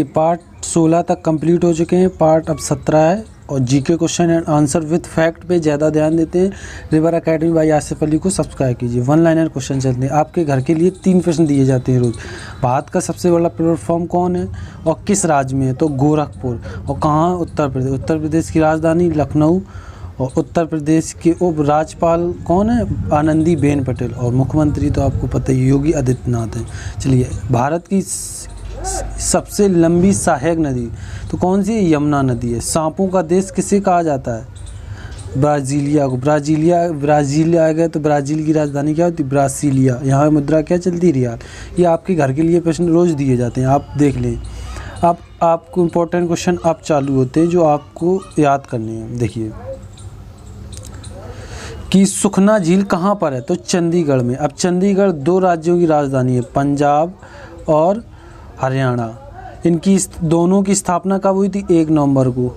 Part 16 तक complete हो चुके हैं, पार्ट अब 17 है और GK question and answer with fact पे ज़्यादा ध्यान देते हैं। River academy by Asif Ali को सब्सक्राइब कीजिए। वन लाइनर क्वेश्चन चलते हैं। आपके घर के लिए 3 प्रश्न दिए जाते हैं रोज़। भारत का सबसे बड़ा प्लेटफॉर्म कौन है और किस राज्य में है? तो गोरखपुर। और कहाँ? उत्तर प्रदेश। उत्तर प्रदेश की राजधानी लखनऊ। और उत्तर प्रदेश के उप राज्यपाल कौन है? आनंदीबेन पटेल। और मुख्यमंत्री तो आपको पता ही योगी आदित्यनाथ हैं। चलिए, भारत की सबसे लंबी सहायक नदी तो कौन सी है? यमुना नदी है। सांपों का देश किसे कहा जाता है? ब्राज़ीलिया को। ब्राज़ील आ गया तो ब्राज़ील की राजधानी क्या होती? ब्रासीलिया। यहाँ मुद्रा क्या चलती? रियाल। ये आपके घर के लिए प्रश्न रोज़ दिए जाते हैं, आप देख लें। अब आपको इम्पोर्टेंट क्वेश्चन अब चालू होते हैं जो आपको याद करने हैं। देखिए कि सुखना झील कहाँ पर है? तो चंडीगढ़ में। अब चंडीगढ़ 2 राज्यों की राजधानी है, पंजाब और हरियाणा। इनकी दोनों की स्थापना कब हुई थी? 1 नवंबर को।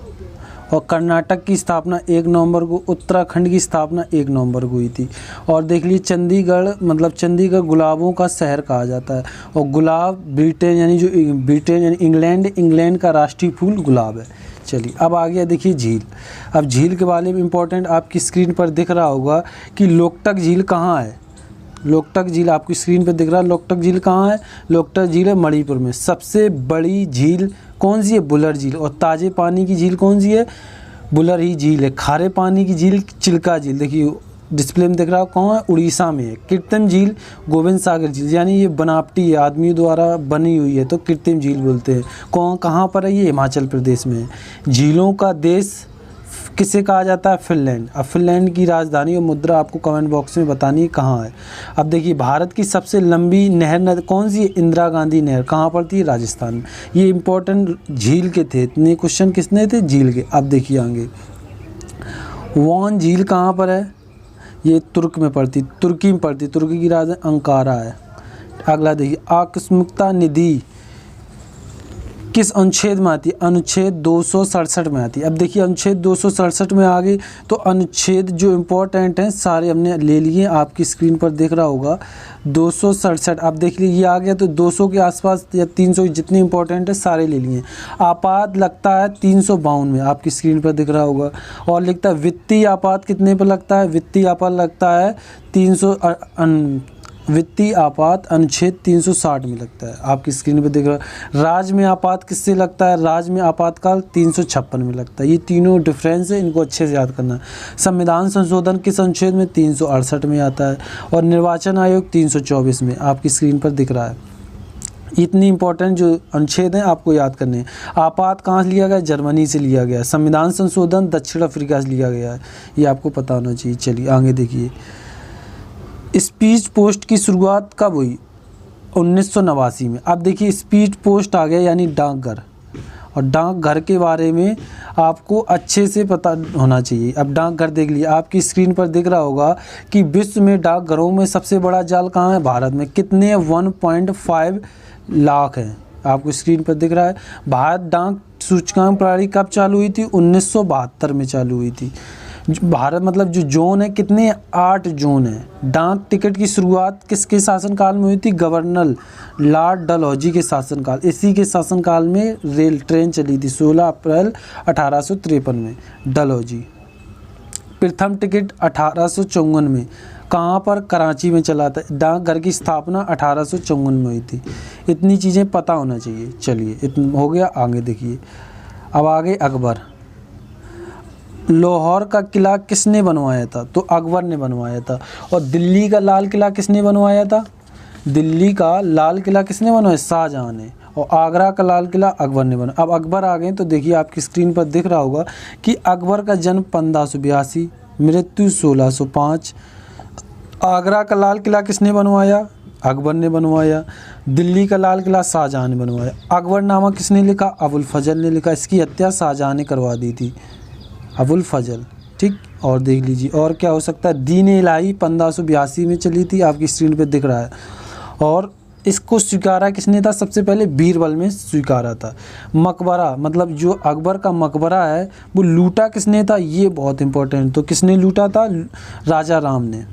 और कर्नाटक की स्थापना 1 नवंबर को, उत्तराखंड की स्थापना 1 नवंबर को हुई थी। और देख लीजिए चंडीगढ़ मतलब चंडीगढ़ गुलाबों का शहर कहा जाता है। और गुलाब ब्रिटेन यानी इंग्लैंड का राष्ट्रीय फूल गुलाब है। चलिए, अब आ गया देखिए झील। अब झील के बारे में इम्पोर्टेंट आपकी स्क्रीन पर दिख रहा होगा कि लोकटक झील कहाँ है? लोकटक झील आपकी स्क्रीन पर दिख रहा है। लोकटक झील कहाँ है? लोकटक झील है मणिपुर में। सबसे बड़ी झील कौन सी है? बुलर झील। और ताज़े पानी की झील कौन सी है? बुलर ही झील है। खारे पानी की झील चिल्का झील। देखिए डिस्प्ले में दिख रहा है, कौन है? उड़ीसा में है। कृत्रिम झील गोविंद सागर झील, यानी ये बनावटी है, आदमी द्वारा बनी हुई है तो कृत्रिम झील बोलते हैं। कहाँ पर है? ये हिमाचल प्रदेश में है। झीलों का देश किसे कहा जाता है? फिनलैंड। अब फिनलैंड की राजधानी और मुद्रा आपको कमेंट बॉक्स में बतानी है कहाँ है। अब देखिए भारत की सबसे लंबी नहर कौन सी है? इंदिरा गांधी नहर। कहाँ पड़ती है? राजस्थान में। ये इंपॉर्टेंट झील के थे, इतने क्वेश्चन किसने थे? झील के। अब देखिए आगे वॉन झील कहाँ पर है? ये तुर्की में पड़ती, तुर्की की राजधानी अंकारा है। अगला देखिए आकस्मिकता निधि किस अनुच्छेद में आती है? अनुच्छेद 267 में आती है। अब देखिए अनुच्छेद 267 में आ गई तो अनुच्छेद जो इम्पोर्टेंट हैं सारे हमने ले लिए। आपकी स्क्रीन पर दिख रहा होगा 267। आप देख लीजिए ये आ गया तो 200 के आसपास या 300 जितने इंपॉर्टेंट है सारे ले लिए। आपात लगता है 352 में, आपकी स्क्रीन पर दिख रहा होगा। और लिखता है वित्तीय आपात कितने पर लगता है? वित्तीय आपात लगता है 300 वित्तीय आपात अनुच्छेद 360 में लगता है, आपकी स्क्रीन पर दिख रहा है। राज्य में आपात किससे लगता है? राज्य में आपातकाल 356 में लगता है। ये तीनों डिफरेंस है, इनको अच्छे से याद करना है। संविधान संशोधन किस अनुच्छेद में? 368 में आता है। और निर्वाचन आयोग 324 में, आपकी स्क्रीन पर दिख रहा है। इतनी इंपॉर्टेंट जो अनुच्छेद हैं आपको याद करने हैं। आपात कहाँ से लिया गया? जर्मनी से लिया गया। संविधान संशोधन दक्षिण अफ्रीका से लिया गया है, ये आपको पता होना चाहिए। चलिए आगे देखिए स्पीड पोस्ट की शुरुआत कब हुई? 1989 में। अब देखिए स्पीड पोस्ट आ गया यानी डाकघर, और डाकघर के बारे में आपको अच्छे से पता होना चाहिए। अब डाकघर देख लिए, आपकी स्क्रीन पर दिख रहा होगा कि विश्व में डाकघरों में सबसे बड़ा जाल कहाँ है? भारत में। कितने? 1.5 लाख हैं, आपको स्क्रीन पर दिख रहा है। भारत डाक सूचकांक प्रणाली कब चालू हुई थी? 1972 में चालू हुई थी। भारत मतलब जो जोन है कितने? 8 जोन है। डाक टिकट की शुरुआत किसके शासनकाल में हुई थी? गवर्नर लॉर्ड डलहौजी के शासनकाल। इसी के शासनकाल में रेल ट्रेन चली थी 16 अप्रैल 1853 में, डलहौजी। प्रथम टिकट 1854 में, कहाँ पर? कराची में चला था। डाकघर की स्थापना 1854 में हुई थी। इतनी चीज़ें पता होना चाहिए। चलिए इतना हो गया, आगे देखिए। अब आगे अकबर। लाहौर का किला किसने बनवाया था? तो अकबर ने बनवाया था। और दिल्ली का लाल किला किसने बनवाया था? दिल्ली का लाल किला किसने बनवाया? शाहजहाँ ने। और आगरा का लाल किला अकबर ने बनाया। अब अकबर आ गए तो देखिए आपकी स्क्रीन पर दिख रहा होगा कि अकबर का जन्म 1582, मृत्यु 1605। आगरा का लाल किला किसने बनवाया? अकबर ने बनवाया। दिल्ली का लाल किला शाहजहाँ ने बनवाया। अकबरनामा किसने लिखा? अबुल फजल ने लिखा। इसकी हत्या शाहजहाँ ने करवा दी थी, अबुल फजल। ठीक, और देख लीजिए और क्या हो सकता है। दीन इलाही 1582 में चली थी, आपकी स्क्रीन पे दिख रहा है। और इसको स्वीकारा किसने था? सबसे पहले बीरबल में स्वीकारा था। मकबरा मतलब जो अकबर का मकबरा है वो लूटा किसने था? ये बहुत इंपॉर्टेंट। तो किसने लूटा था? राजा राम ने।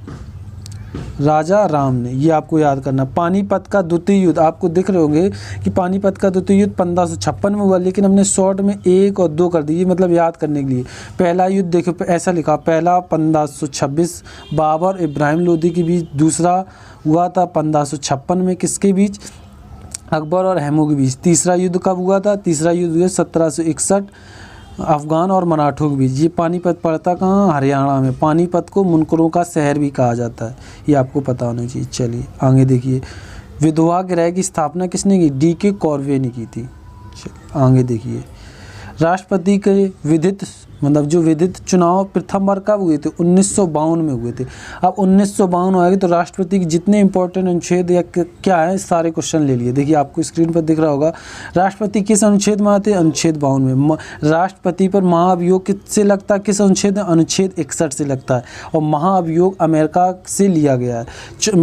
राजा राम ने, ये आपको याद करना। पानीपत का द्वितीय युद्ध, आपको दिख रहे होंगे कि पानीपत का द्वितीय युद्ध 1556 में हुआ, लेकिन हमने शॉर्ट में 1 और 2 कर दी, ये मतलब याद करने के लिए। पहला युद्ध देखो ऐसा लिखा, पहला 1526 बाबर इब्राहिम लोदी के बीच, दूसरा हुआ था 1556 में किसके बीच, अकबर और हैमू के बीच। तीसरा युद्ध कब हुआ था, तीसरा युद्ध हुआ 1761 अफ़गान और मराठों के बीच। ये पानीपत पड़ता कहाँ, हरियाणा में। पानीपत को मुनकरों का शहर भी कहा जाता है, ये आपको पता होना चाहिए। चलिए आगे देखिए, विधवा गृह की स्थापना किसने की, D.K. कॉर्वे ने की थी। चलिए आगे देखिए, राष्ट्रपति के विधित मतलब जो विधित चुनाव प्रथम बार कब हुए थे, 1952 में हुए थे। अब 1952 आएगी तो राष्ट्रपति के जितने इंपॉर्टेंट अनुच्छेद या क्या है सारे क्वेश्चन ले लिए। देखिए आपको स्क्रीन पर दिख रहा होगा, राष्ट्रपति किस अनुच्छेद में आते हैं, अनुच्छेद 52 में। राष्ट्रपति पर महाअभियोग किससे लगता है, किस अनुच्छेद में, अनुच्छेद 61 से लगता है, और महाअभियोग अमेरिका से लिया गया है।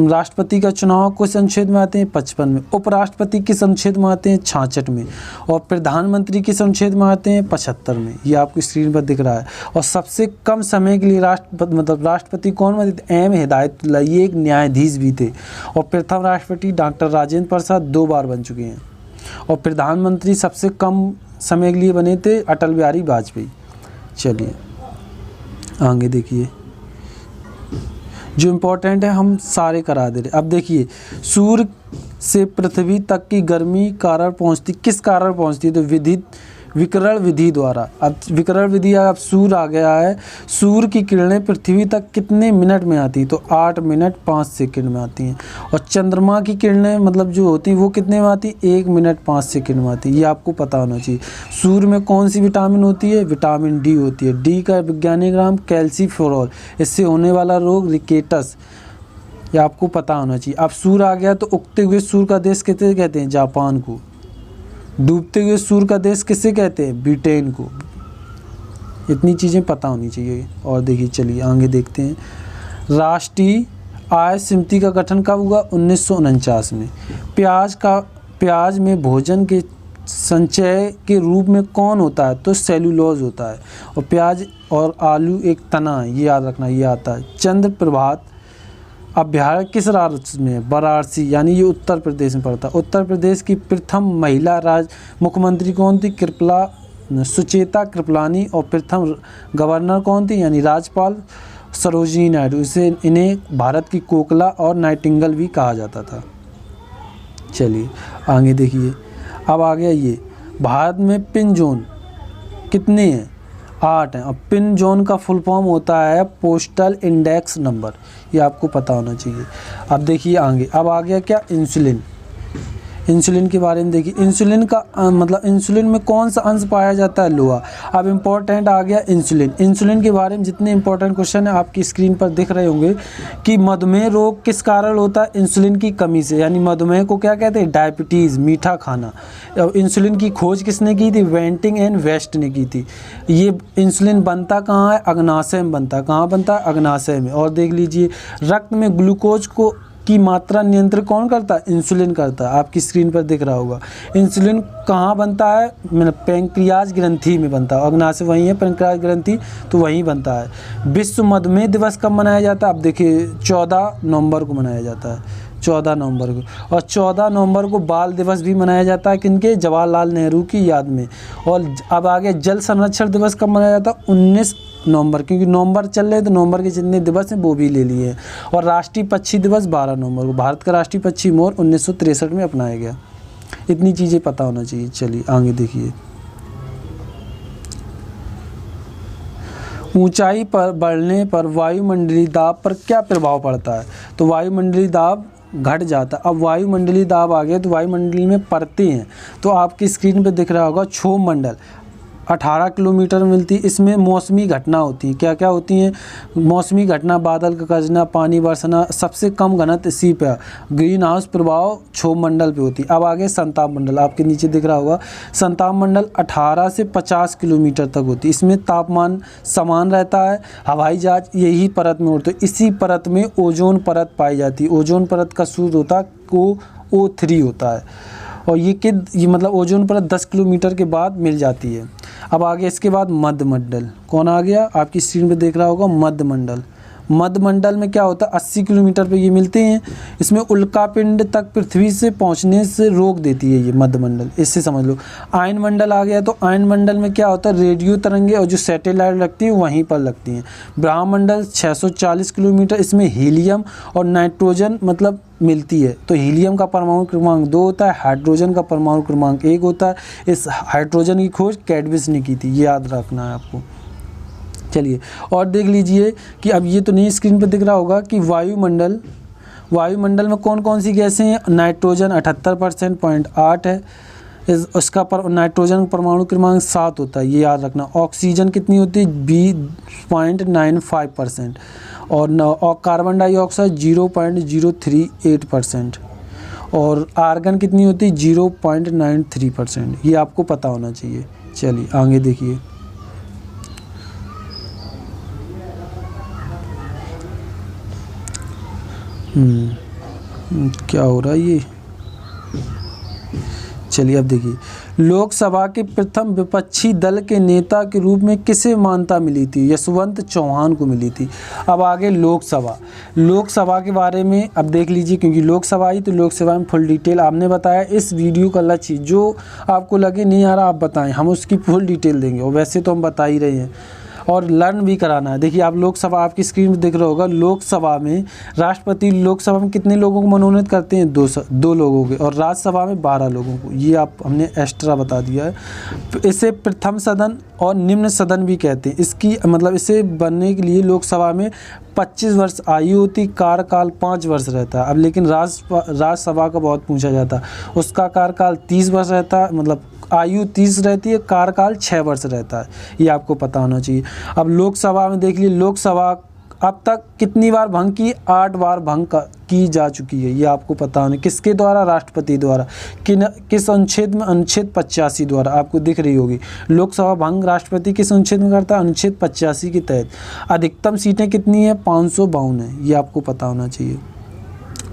राष्ट्रपति का चुनाव किस अनुच्छेद में आते हैं, 55 में। उपराष्ट्रपति किस अनुच्छेद में आते हैं, 66 में। और प्रधानमंत्री किस अनुच्छेद में आते हैं, 75 में। ये आपको स्क्रीन पर दिख रहा है। और सबसे कम समय के लिए राष्ट्रपति कौन बने थे, एम हिदायतुल्लाह, ये एक न्यायाधीश भी थे। और प्रथम राष्ट्रपति डॉक्टर राजेंद्र प्रसाद 2 बार बन चुके हैं। और प्रधानमंत्री सबसे कम समय के लिए बने थे, अटल बिहारी वाजपेयी। चलिए आगे देखिए, जो इम्पोर्टेंट है हम सारे करा दे रहे। अब देखिए, सूर्य से पृथ्वी तक की गर्मी कारण पहुंचती, किस कारण पहुंचती है, तो विकिरण विधि द्वारा। अब विकिरण विधि, अब सूर्य आ गया है, सूर्य की किरणें पृथ्वी तक कितने मिनट में आती, तो 8 मिनट 5 सेकंड में आती हैं। और चंद्रमा की किरणें मतलब जो होती हैं वो कितने में आती, 1 मिनट 5 सेकंड में आती है। ये आपको पता होना चाहिए। सूर्य में कौन सी विटामिन होती है, विटामिन डी होती है। डी का वैज्ञानिक नाम कैल्सीफेरॉल, इससे होने वाला रोग रिकेटस, ये आपको पता होना चाहिए। अब सूर्य आ गया तो उगते हुए सूर्य का देश किसे कहते हैं, जापान को। डूबते हुए सूर्य का देश किसे कहते हैं, ब्रिटेन को। इतनी चीज़ें पता होनी चाहिए। और देखिए चलिए आगे देखते हैं, राष्ट्रीय आय समिति का गठन कब हुआ, 1949 में। प्याज में भोजन के संचय के रूप में कौन होता है, तो सेलुलोज होता है। और प्याज और आलू एक तना है, ये याद रखना, ये आता है। चंद्र प्रभात अभ्यारण्य किस राज्य में, वाराणसी, यानी ये उत्तर प्रदेश में पड़ता है। उत्तर प्रदेश की प्रथम महिला मुख्यमंत्री कौन थी, सुचेता कृपलानी। और प्रथम गवर्नर कौन थी, यानी राज्यपाल सरोजिनी नायडू। इन्हें भारत की कोकिला और नाइटिंगेल भी कहा जाता था। चलिए आगे देखिए, अब आ गया ये, भारत में पिन जोन कितने हैं, 8 हैं। और पिन जोन का फुल फॉर्म होता है पोस्टल इंडेक्स नंबर, ये आपको पता होना चाहिए। अब देखिए आगे, अब आ गया क्या, इंसुलिन। इंसुलिन के बारे में देखिए, इंसुलिन का मतलब इंसुलिन में कौन सा अंश पाया जाता है, लोहा। अब इम्पोर्टेंट आ गया इंसुलिन। इंसुलिन के बारे में जितने इंपॉर्टेंट क्वेश्चन है आपकी स्क्रीन पर दिख रहे होंगे कि मधुमेह रोग किस कारण होता है, इंसुलिन की कमी से। यानी मधुमेह को क्या कहते हैं, डायबिटीज़, मीठा खाना। इंसुलिन की खोज किसने की थी, वेंटिंग एंड वेस्ट ने की थी। ये इंसुलिन बनता कहाँ है, अग्नाशय में बनता है। कहाँ बनता है, अग्नाशय में। और देख लीजिए, रक्त में ग्लूकोज की मात्रा नियंत्रण कौन करता है, इंसुलिन करता है। आपकी स्क्रीन पर दिख रहा होगा। इंसुलिन कहाँ बनता है, मतलब पैंक्रियाज ग्रंथि में बनता है। अग्नाशय वहीं है, पैंक्रियाज ग्रंथि तो वहीं बनता है। विश्व मधुमेह दिवस कब मनाया जाता है, अब देखिए 14 नवंबर को मनाया जाता है, 14 नवंबर को। और 14 नवंबर को बाल दिवस भी मनाया जाता है, किनके, जवाहरलाल नेहरू की याद में। और अब आगे जल संरक्षण दिवस कब मनाया जाता है, 19 नवंबर, क्योंकि नवंबर चल रहे हैं तो नवंबर के जितने दिवस हैं वो भी ले लिए हैं। और राष्ट्रीय पक्षी दिवस 12 नवंबर को। भारत का राष्ट्रीय पक्षी मोर 1963 में अपनाया गया। इतनी चीज़ें पता होना चाहिए। चलिए आगे देखिए, ऊंचाई पर बढ़ने पर वायुमंडलीय दाब पर क्या प्रभाव पड़ता है, तो वायुमंडलीय दाब घट जाता है। अब वायुमंडलीय दाब आ गया तो वायुमंडल में परतें हैं, तो आपकी स्क्रीन पे दिख रहा होगा क्षोभ मंडल 18 किलोमीटर मिलती है। इसमें मौसमी घटना होती है, क्या क्या होती हैं, मौसमी घटना, बादल का गरजना, पानी बरसना। सबसे कम घनत्व इसी पे, ग्रीन हाउस प्रभाव क्षोभ मंडल पे होती है। अब आगे संताप मंडल, आपके नीचे दिख रहा होगा, संताप मंडल 18 से 50 किलोमीटर तक होती है। इसमें तापमान समान रहता है, हवाई जहाज यही परत में उड़ते हैं। इसी परत में ओजोन परत पाई जाती है। ओजोन परत का सूत्र होता है O3 होता है। और ये मतलब ओजोन परत 10 किलोमीटर के बाद मिल जाती है। अब आगे इसके बाद मध्य मंडल, कौन आ गया, आपकी स्क्रीन पे देख रहा होगा, मध्य मंडल। मध्यमंडल में क्या होता है 80 किलोमीटर पे ये मिलते हैं। इसमें उल्कापिंड तक पृथ्वी से पहुंचने से रोक देती है ये मध्यमंडल, इससे समझ लो। आयन मंडल आ गया, तो आयन मंडल में क्या होता है रेडियो तरंगे और जो सैटेलाइट लगती हैं वहीं पर लगती हैं। ब्रह्मंडल 640 किलोमीटर, इसमें हीलियम और नाइट्रोजन मतलब मिलती है। तो हीलियम का परमाणु क्रमांक 2 होता है, हाइड्रोजन का परमाणु क्रमांक 1 होता है। इस हाइड्रोजन की खोज कैडविस ने की थी, ये याद रखना है आपको। चलिए और देख लीजिए कि अब ये तो नहीं स्क्रीन पर दिख रहा होगा कि वायुमंडल में कौन कौन सी गैसें हैं। नाइट्रोजन 78% 0.8 है, उसका नाइट्रोजन परमाणु क्रमांक 7 होता है, ये याद रखना। ऑक्सीजन कितनी होती है 20.95% और कार्बन डाइऑक्साइड 0.038% और आर्गन कितनी होती है 0.93%, ये आपको पता होना चाहिए। चलिए आगे देखिए। क्या हो रहा है ये। चलिए अब देखिए, लोकसभा के प्रथम विपक्षी दल के नेता के रूप में किसे मान्यता मिली थी। यशवंत चौहान को मिली थी। अब आगे लोकसभा के बारे में अब देख लीजिए, क्योंकि लोकसभा आई तो लोकसभा में फुल डिटेल आपने बताया। इस वीडियो का लक्ष्य जो आपको लगे नहीं आ रहा आप बताएं, हम उसकी फुल डिटेल देंगे, और वैसे तो हम बता ही रहे हैं और लर्न भी कराना है। देखिए आप लोकसभा आपकी स्क्रीन पर दिख रहा होगा। लोकसभा में राष्ट्रपति लोकसभा में कितने लोगों को मनोनीत करते हैं 2 लोगों के, और राज्यसभा में 12 लोगों को, ये आप हमने एक्स्ट्रा बता दिया है। इसे प्रथम सदन और निम्न सदन भी कहते हैं। इसकी मतलब इसे बनने के लिए लोकसभा में 25 वर्ष आयु होती, कार्यकाल 5 वर्ष रहता है। अब लेकिन राज्यसभा का बहुत पूछा जाता है, उसका कार्यकाल 30 वर्ष रहता है, मतलब आयु 30 रहती है, कार्यकाल 6 वर्ष रहता है, ये आपको पता होना चाहिए। अब लोकसभा में देख लीजिए, लोकसभा अब तक कितनी बार भंग की 8 बार भंग की जा चुकी है, ये आपको पता होना। किसके द्वारा, राष्ट्रपति द्वारा। किस अनुच्छेद में, अनुच्छेद 85 द्वारा, आपको दिख रही होगी। लोकसभा भंग राष्ट्रपति किस अनुच्छेद में करता है, अनुच्छेद 85 के तहत। अधिकतम सीटें कितनी है 552 है, ये आपको पता होना चाहिए।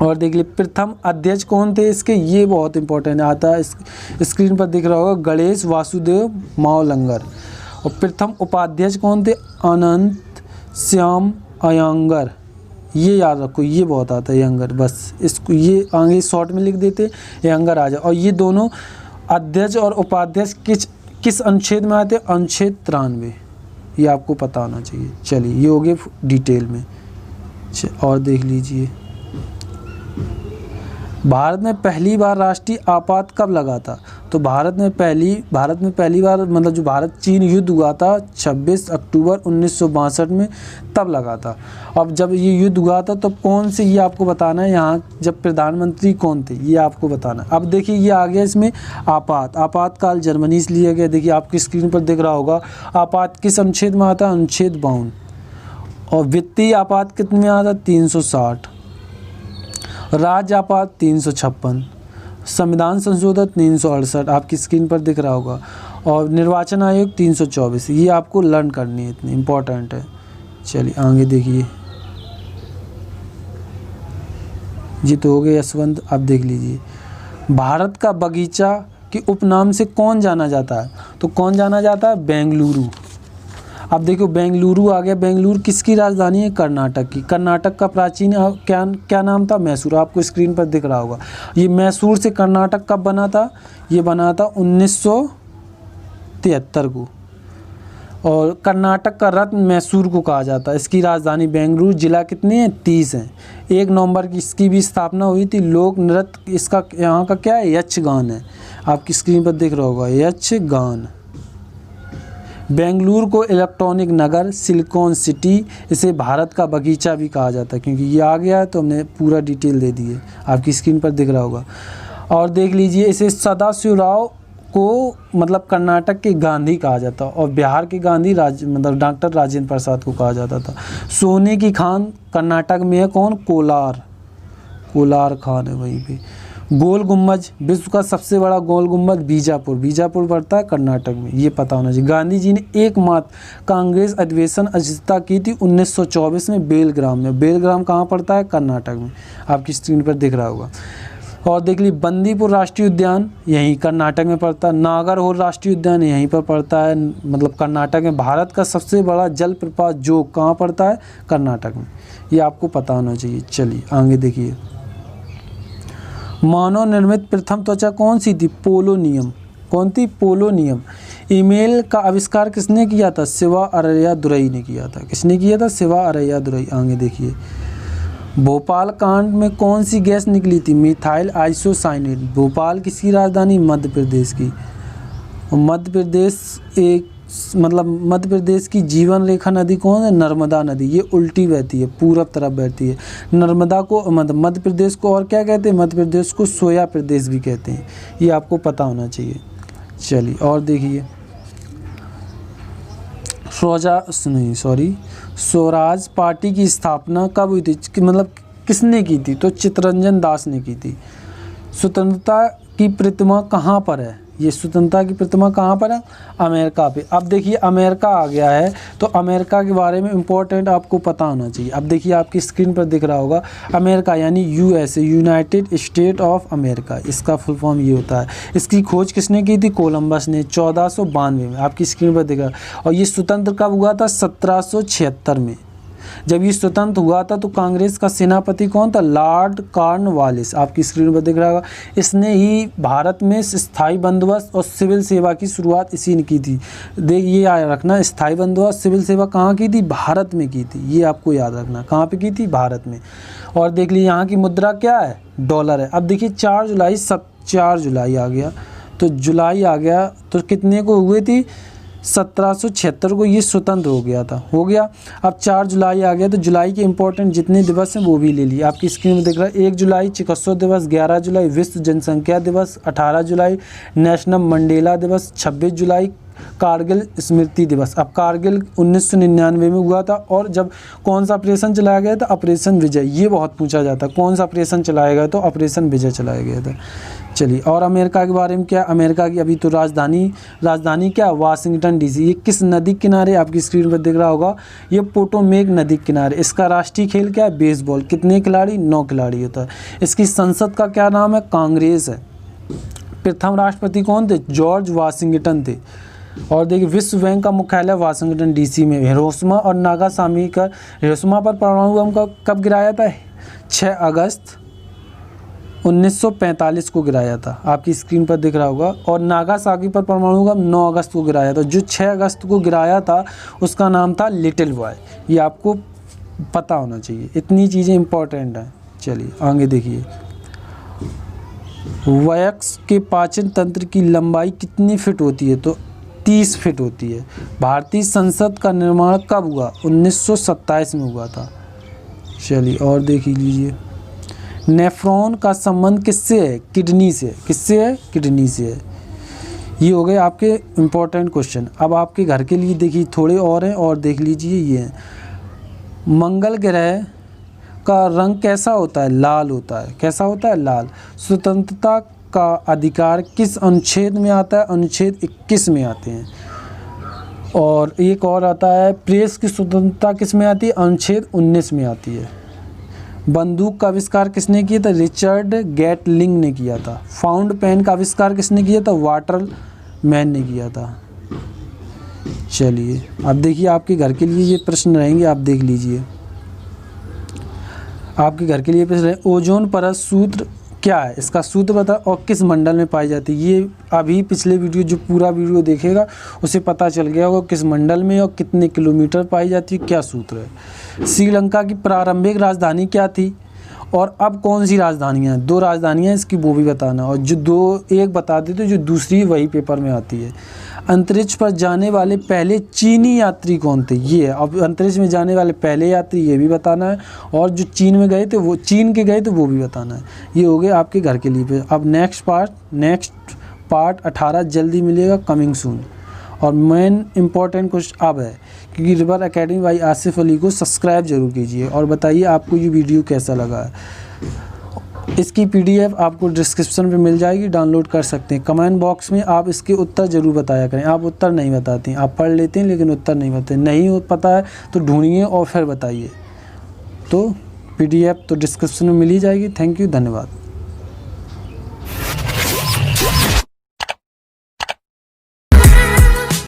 और देख लीजिए प्रथम अध्यक्ष कौन थे इसके, ये बहुत इंपॉर्टेंट आता है, स्क्रीन पर दिख रहा होगा गणेश वासुदेव मावलंकर। और प्रथम उपाध्यक्ष कौन थे, अनंत श्याम अयंगर, ये याद रखो, ये बहुत आता है अयंगर, बस इसको ये आगे शॉर्ट में लिख देते अयंगर आ जाए। और ये दोनों अध्यक्ष और उपाध्यक्ष किस अनुच्छेद में आते हैं, अनुच्छेद 93, ये आपको पता होना चाहिए। चलिए ये हो गए डिटेल में। और देख लीजिए भारत में पहली बार राष्ट्रीय आपात कब लगा था। तो भारत में पहली बार मतलब जो भारत चीन युद्ध हुआ था 26 अक्टूबर 1962 में, तब लगा था। अब जब ये युद्ध हुआ था तो कौन से, ये आपको बताना है। यहाँ जब प्रधानमंत्री कौन थे ये आपको बताना है। अब देखिए ये आ गया इसमें आपातकाल जर्मनी से लिया गया। देखिए आपकी स्क्रीन पर दिख रहा होगा। आपात किस अनुच्छेद में आता है, अनुच्छेद 52। और वित्तीय आपात कितने में आता है 360। राज्य आपात 356, संविधान संशोधन 368 आपकी स्क्रीन पर दिख रहा होगा, और निर्वाचन आयोग 324। ये आपको लर्न करनी है, इतनी इम्पोर्टेंट है। चलिए आगे देखिए, जी तो हो गए यशवंत। अब देख लीजिए भारत का बगीचा के उपनाम से कौन जाना जाता है। तो कौन जाना जाता है, बेंगलुरु। अब देखो बेंगलुरु आ गया। बेंगलुरु किसकी राजधानी है, कर्नाटक की। कर्नाटक का प्राचीन क्या नाम था, मैसूर, आपको स्क्रीन पर दिख रहा होगा। ये मैसूर से कर्नाटक कब बना था, ये बना था 1973 को। और कर्नाटक का रत्न मैसूर को कहा जाता है। इसकी राजधानी बेंगलुरु। जिला कितने हैं, 30 हैं। 1 नवंबर की इसकी भी स्थापना हुई थी। लोक नृत्य इसका यहाँ का क्या है, यक्षगान है। आपकी स्क्रीन पर दिख रहा होगा यक्षगान। बेंगलुरु को इलेक्ट्रॉनिक नगर, सिलिकॉन सिटी, इसे भारत का बगीचा भी कहा जाता है। क्योंकि ये आ गया है तो हमने पूरा डिटेल दे दी है, आपकी स्क्रीन पर दिख रहा होगा। और देख लीजिए इसे सदाशिवराव को मतलब कर्नाटक के गांधी कहा जाता है, और बिहार के गांधी मतलब डॉक्टर राजेंद्र प्रसाद को कहा जाता था। सोने की खान कर्नाटक में है कौन, कोलार खान है वहीं पे। गोल गुम्बज, विश्व का सबसे बड़ा गोल गुम्बद बीजापुर पड़ता है कर्नाटक में, ये पता होना चाहिए। गांधी जी ने एकमात्र कांग्रेस अधिवेशन अध्यक्षता की थी 1924 में बेलग्राम में। बेलग्राम कहाँ पड़ता है, कर्नाटक में, आपकी स्क्रीन पर दिख रहा होगा। और देख ली बंदीपुर राष्ट्रीय उद्यान यहीं कर्नाटक में पड़ता है। नागरहोल राष्ट्रीय उद्यान यहीं पर पड़ता है, मतलब कर्नाटक में। भारत का सबसे बड़ा जलप्रपात जोग कहाँ पड़ता है? कर्नाटक में। ये आपको पता होना चाहिए। चलिए आगे देखिए, मानव निर्मित प्रथम त्वचा कौन सी थी? पोलोनियम। कौन थी? पोलोनियम। ईमेल का आविष्कार किसने किया था? शिवा अरैया दुरई ने किया था। किसने किया था? शिवा अरैया दुरई। आगे देखिए, भोपाल कांड में कौन सी गैस निकली थी? Methyl isocyanate. भोपाल किसकी राजधानी? मध्य प्रदेश की। मध्य प्रदेश मध्य प्रदेश की जीवन रेखा नदी कौन है? नर्मदा नदी। ये उल्टी बहती है, पूरब तरफ बहती है। नर्मदा को मध्य प्रदेश को और क्या कहते हैं? मध्य प्रदेश को सोया प्रदेश भी कहते हैं। ये आपको पता होना चाहिए। चलिए और देखिए, स्वराज पार्टी की स्थापना कब हुई थी? मतलब किसने की थी? तो चित्तरंजन दास ने की थी। स्वतंत्रता की प्रतिमा कहाँ पर है? ये स्वतंत्रता की प्रतिमा कहाँ पर है? अमेरिका पे। अब देखिए अमेरिका आ गया है, तो अमेरिका के बारे में इम्पोर्टेंट आपको पता होना चाहिए। अब देखिए आपकी स्क्रीन पर दिख रहा होगा, अमेरिका यानी USA, United state of America, इसका फुल फॉर्म ये होता है। इसकी खोज किसने की थी? कोलंबस ने 1492 में। आपकी स्क्रीन पर दिख रहा है। और ये स्वतंत्र कब हुआ था? 1776 में। जब ये स्वतंत्र हुआ था तो कांग्रेस का सेनापति कौन था? Lord Cornwallis. आपकी स्क्रीन पर दिख रहा होगा। इसने ही भारत में स्थायी बंदोबस्त और सिविल सेवा की शुरुआत इसी ने की थी। ये याद रखना, स्थायी बंदोबस्त सिविल सेवा कहाँ की थी? भारत में की थी। ये आपको याद रखना, कहाँ पे की थी? भारत में। और देख लीजिए यहाँ की मुद्रा क्या है? डॉलर है। अब देखिए 4 जुलाई आ गया, तो जुलाई आ गया तो कितने को हुए थी? 1776 को ये स्वतंत्र हो गया। अब 4 जुलाई आ गया, तो जुलाई के इंपॉर्टेंट जितने दिवस हैं वो भी ले लिए। आपकी स्क्रीन में दिख रहा है। 1 जुलाई चिकित्सक दिवस, 11 जुलाई विश्व जनसंख्या दिवस, 18 जुलाई नेशनल मंडेला दिवस, 26 जुलाई कारगिल स्मृति दिवस। अब कारगिल 1999 में हुआ था। और जब कौन सा ऑपरेशन चलाया गया था? ऑपरेशन विजय। ये बहुत पूछा जाता है, कौन सा ऑपरेशन चलाया गया? तो ऑपरेशन विजय चलाया गया था। चलिए और अमेरिका के बारे में क्या? अमेरिका की अभी तो राजधानी क्या? Washington DC. ये किस नदी किनारे? आपकी स्क्रीन पर दिख रहा होगा, ये पोटोमेक नदी किनारे। इसका राष्ट्रीय खेल क्या है? बेसबॉल। कितने खिलाड़ी? 9 खिलाड़ी होता है। इसकी संसद का क्या नाम है? कांग्रेस है। प्रथम राष्ट्रपति कौन थे? जॉर्ज वाशिंगटन थे। और देखिए विश्व बैंक का मुख्यालय वाशिंगटन डीसी में। हिरोशिमा और नागासाकी का, हिरोशिमा पर परमाणु बम कब गिराया था? 6 अगस्त 1945 को गिराया था। आपकी स्क्रीन पर दिख रहा होगा। और नागासाकी पर परमाणु बम 9 अगस्त को गिराया था। जो 6 अगस्त को गिराया था उसका नाम था लिटिल बॉय। ये आपको पता होना चाहिए, इतनी चीज़ें इंपॉर्टेंट हैं। चलिए आगे देखिए, वयस्क के पाचन तंत्र की लंबाई कितनी फिट होती है? तो 30 फिट होती है। भारतीय संसद का निर्माण कब हुआ? 1927 में हुआ था। चलिए और देख लीजिए, नेफ्रॉन का संबंध किससे है? किडनी से। किससे है? किडनी से है। ये हो गए आपके इम्पोर्टेंट क्वेश्चन। अब आपके घर के लिए देखिए थोड़े और हैं, और देख लीजिए ये हैं। मंगल ग्रह का रंग कैसा होता है? लाल होता है। कैसा होता है? लाल। स्वतंत्रता का अधिकार किस अनुच्छेद में आता है? अनुच्छेद 21 में आते हैं। और एक और आता है, प्रेस की स्वतंत्रता किस में आती है? अनुच्छेद 19 में आती है। बंदूक का आविष्कार किसने किया था? रिचर्ड गैटलिंग ने किया था। फाउंड पेन का आविष्कार किसने किया था? वाटरमैन ने किया था। चलिए अब देखिए आपके घर के लिए ये प्रश्न रहेंगे, आप देख लीजिए। आपके घर के लिए प्रश्न रहे, ओजोन परत सूत्र क्या है? इसका सूत्र बता, और किस मंडल में पाई जाती है? ये अभी पिछले वीडियो, जो पूरा वीडियो देखेगा उसे पता चल गया होगा किस मंडल में और कितने किलोमीटर पाई जाती है, क्या सूत्र है। श्रीलंका की प्रारंभिक राजधानी क्या थी? और अब कौन सी राजधानियाँ हैं? 2 राजधानियाँ इसकी, वो भी बताना। और जो एक बता देते जो दूसरी वही पेपर में आती है। अंतरिक्ष पर जाने वाले पहले चीनी यात्री कौन थे? ये है। अब अंतरिक्ष में जाने वाले पहले यात्री ये भी बताना है, और जो चीन में गए थे वो, चीन के गए थे वो भी बताना है। ये हो गए आपके घर के लिए। अब नेक्स्ट पार्ट 18 जल्दी मिलेगा, कमिंग सून। और मेन इंपॉर्टेंट क्वेश्चन अब है, क्योंकि river academy by Asif Ali को सब्सक्राइब जरूर कीजिए और बताइए आपको ये वीडियो कैसा लगा है। इसकी PDF आपको डिस्क्रिप्शन में मिल जाएगी, डाउनलोड कर सकते हैं। कमेंट बॉक्स में आप इसके उत्तर ज़रूर बताया करें। आप उत्तर नहीं बताते हैं, आप पढ़ लेते हैं लेकिन उत्तर नहीं बताते। नहीं पता है तो ढूंढिए और फिर बताइए। तो PDF तो डिस्क्रिप्शन में मिल ही जाएगी। थैंक यू, धन्यवाद।